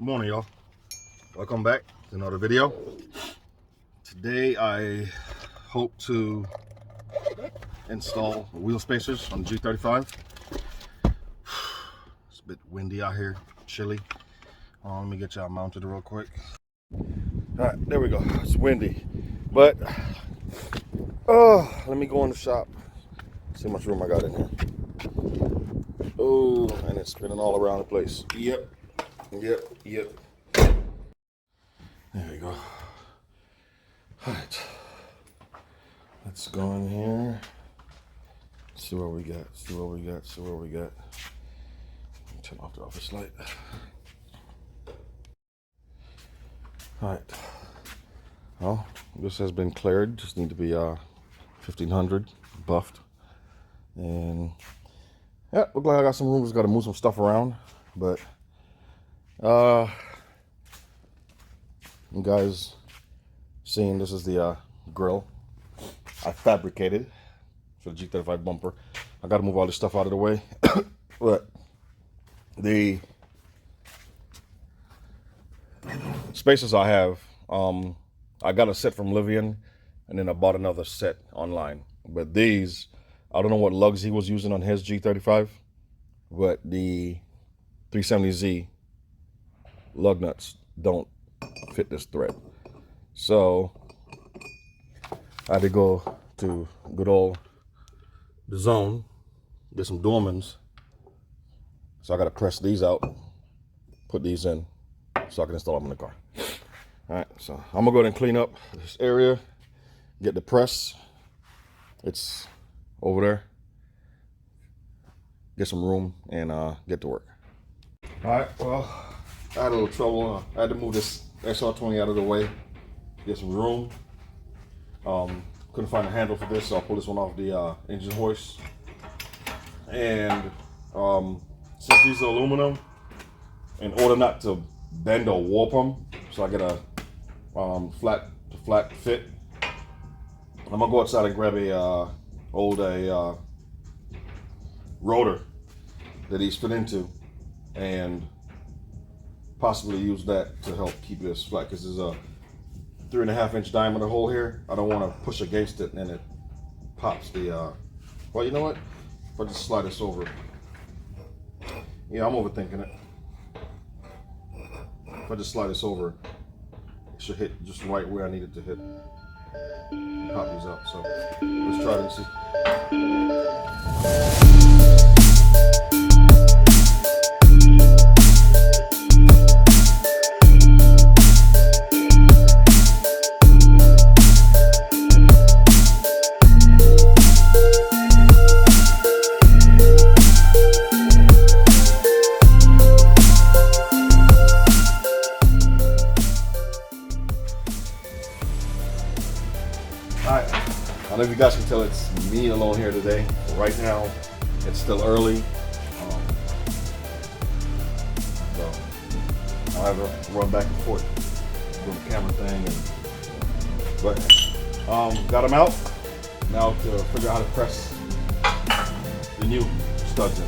morning, y'all. Welcome back to another video. Today I hope to install wheel spacers on the G35. It's a bit windy out here, chilly. Let me get y'all mounted real quick. All right, there we go. It's windy, but let me go in the shop, see how much room I got in here. Oh, and it's spinning all around the place. Yep. There we go. All right, let's go in here. See what we got. Turn off the office light. All right. Well, this has been cleared. Just need to be 1500 buffed, and yeah, look like I got some room. Just got to move some stuff around, but you guys seeing this is the grill I fabricated for the G35 bumper. I got to move all this stuff out of the way, but the spacers I have, I got a set from Livian, and then I bought another set online. But these, I don't know what lugs he was using on his G35, but the 370Z lug nuts don't fit this thread. So I had to go to good old The Zone, get some Dormans. So I got to press these out, put these in, so I can install them in the car. All right, so I'm gonna go ahead and clean up this area, get the press. It's over there. Get some room and get to work. All right, well, I had a little trouble. I had to move this SR20 out of the way, get some room. Couldn't find a handle for this, so I'll pull this one off the engine hoist. And since these are aluminum, in order not to bend or warp them, so I get a flat fit, I'm gonna go outside and grab a rotor that he's fit into, and possibly use that to help keep this flat, because there's a 3.5 inch diameter hole here. I don't want to push against it and it pops the well, you know what, if I just slide this over. Yeah, I'm overthinking it. If I just slide this over, it should hit just right where I need it to hit. Pop these up. So let's try it and see. I don't know if you guys can tell it's me alone here today. Right now, it's still early. So I'll have to run back and forth doing the camera thing. But got them out. Now to figure out how to press the new studs in.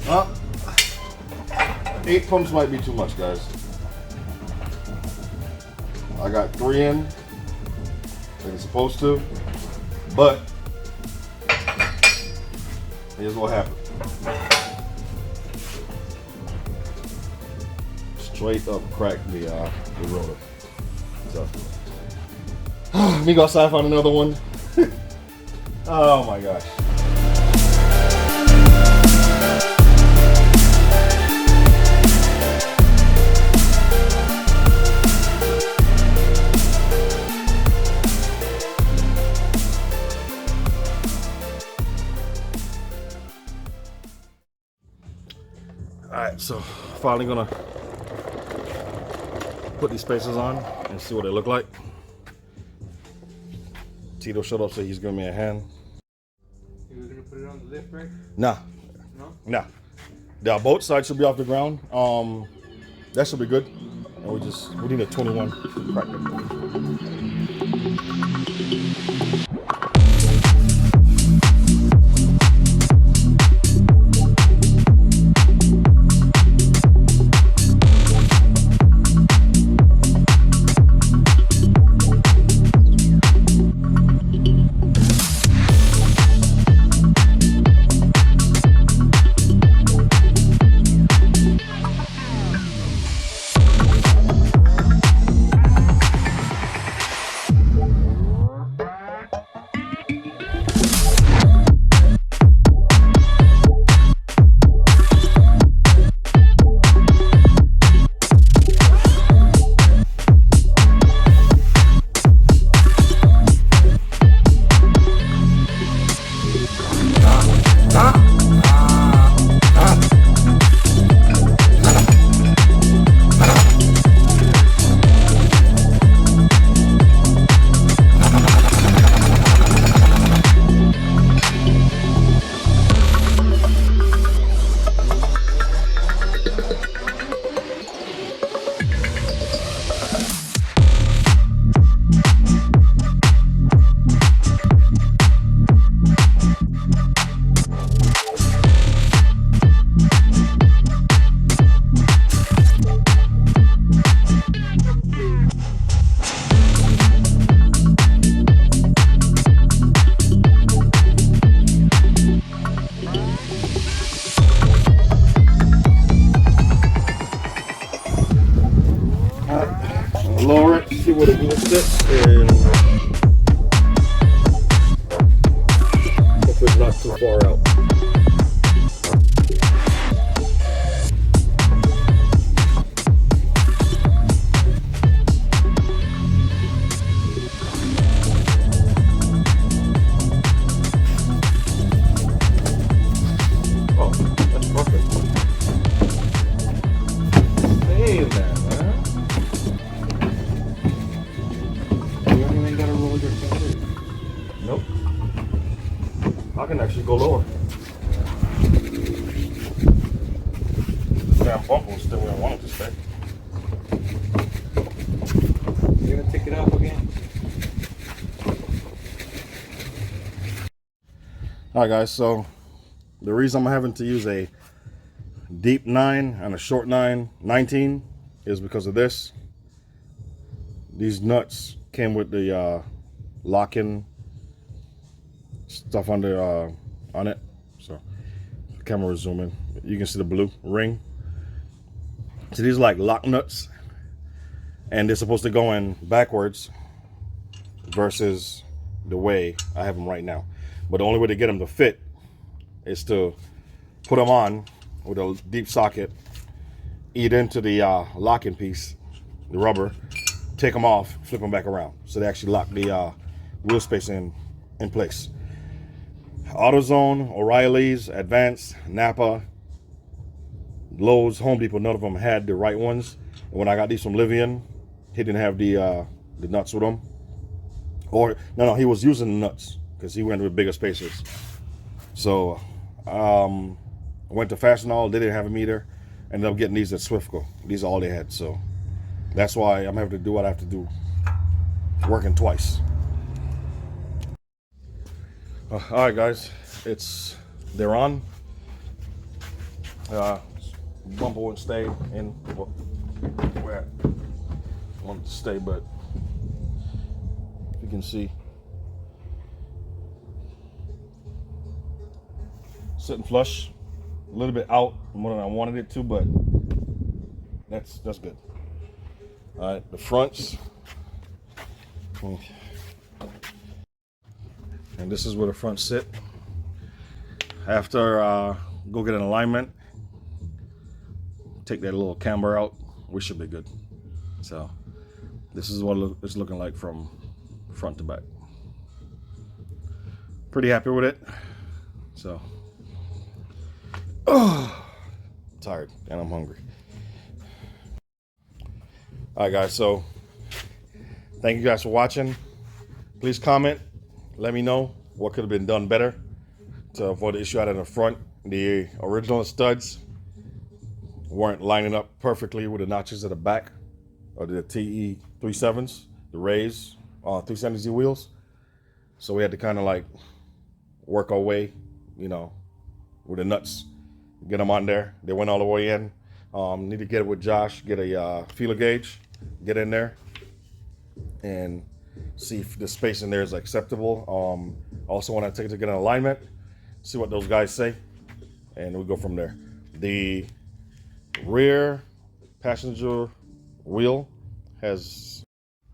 Well, 8 pumps might be too much, guys. I got 3 in, like it's supposed to, but here's what happened. Straight up cracked the rotor. So, let me go outside and find another one. Oh my gosh. All right, so finally gonna put these spacers on and see what they look like. Tito showed up, so he's giving me a hand. You were gonna put it on the lift, right? Nah. No? Nah. Yeah, both sides should be off the ground. That should be good. And we need a 21 cracker. Lower it, see where the wheel sits, and hopefully it's not too far out. Oh, that's perfect. Hey there, man. Nope. I can actually go lower. Damn bumper will stay where I want it to stay. You're gonna take it off again? Alright guys, so the reason I'm having to use a deep 9 and a short 19 is because of this. These nuts came with the lock-in stuff on it. So the camera is zooming. You can see the blue ring. So these are like lock nuts, and they're supposed to go in backwards versus the way I have them right now. But the only way to get them to fit is to put them on with a deep socket, eat into the locking piece, the rubber, take them off, flip them back around, so they actually lock the wheel space in place. AutoZone, O'Reilly's, Advance, Napa, Lowe's, Home Depot, none of them had the right ones. And when I got these from Livian, he didn't have the nuts with them. Or no, he was using the nuts because he went with bigger spacers. So I went to Fastenal, they didn't have them either. Ended up getting these at Swiftco. These are all they had. So that's why I'm having to do what I have to do, working twice. All right, guys, they're on. Bumper won't stay in where I want it to stay, but you can see sitting flush, a little bit out more than I wanted it to, but that's good. All right, the fronts, and this is where the fronts sit. After go get an alignment, take that little camber out, we should be good. So this is what it's looking like from front to back. Pretty happy with it. So tired and I'm hungry. All right, guys. So thank you guys for watching. Please comment. Let me know what could have been done better to avoid the issue out in the front. The original studs weren't lining up perfectly with the notches at the back of the TE 37s, the Rays 370Z wheels. So we had to kind of like work our way, you know, with the nuts, get them on there. They went all the way in. Need to get it with Josh, get a feeler gauge, get in there, and see if the space in there is acceptable. Also want to take it to get an alignment, see what those guys say, and we go from there. The rear passenger wheel has,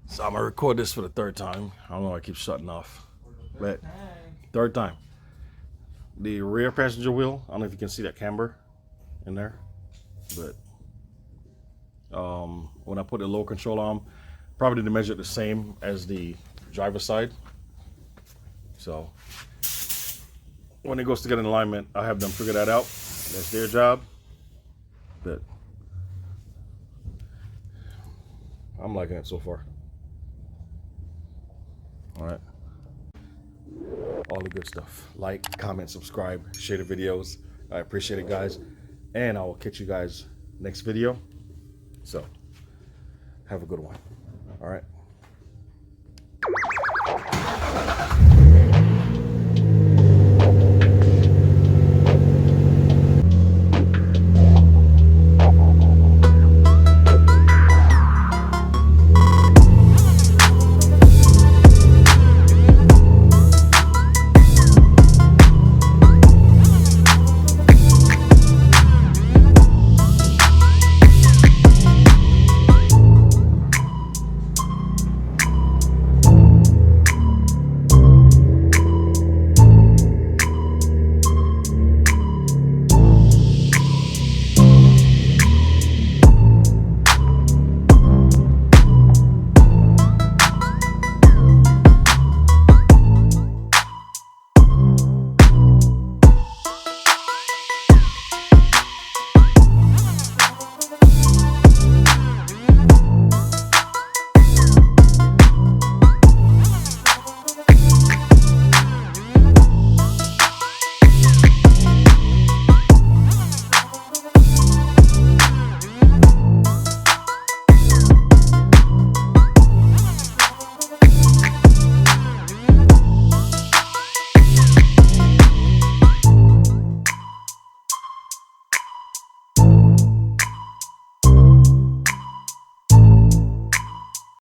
so I'm gonna record this for the third time. I don't know why I keep shutting off, but third time. The rear passenger wheel, I don't know if you can see that camber in there, but when I put the low control on, probably to measure it the same as the driver's side. So when it goes to get an alignment, I have them figure that out. That's their job. But I'm liking it so far. All right. All the good stuff. Like, comment, subscribe, share the videos. I appreciate it, guys. And I will catch you guys next video. So have a good one. All right.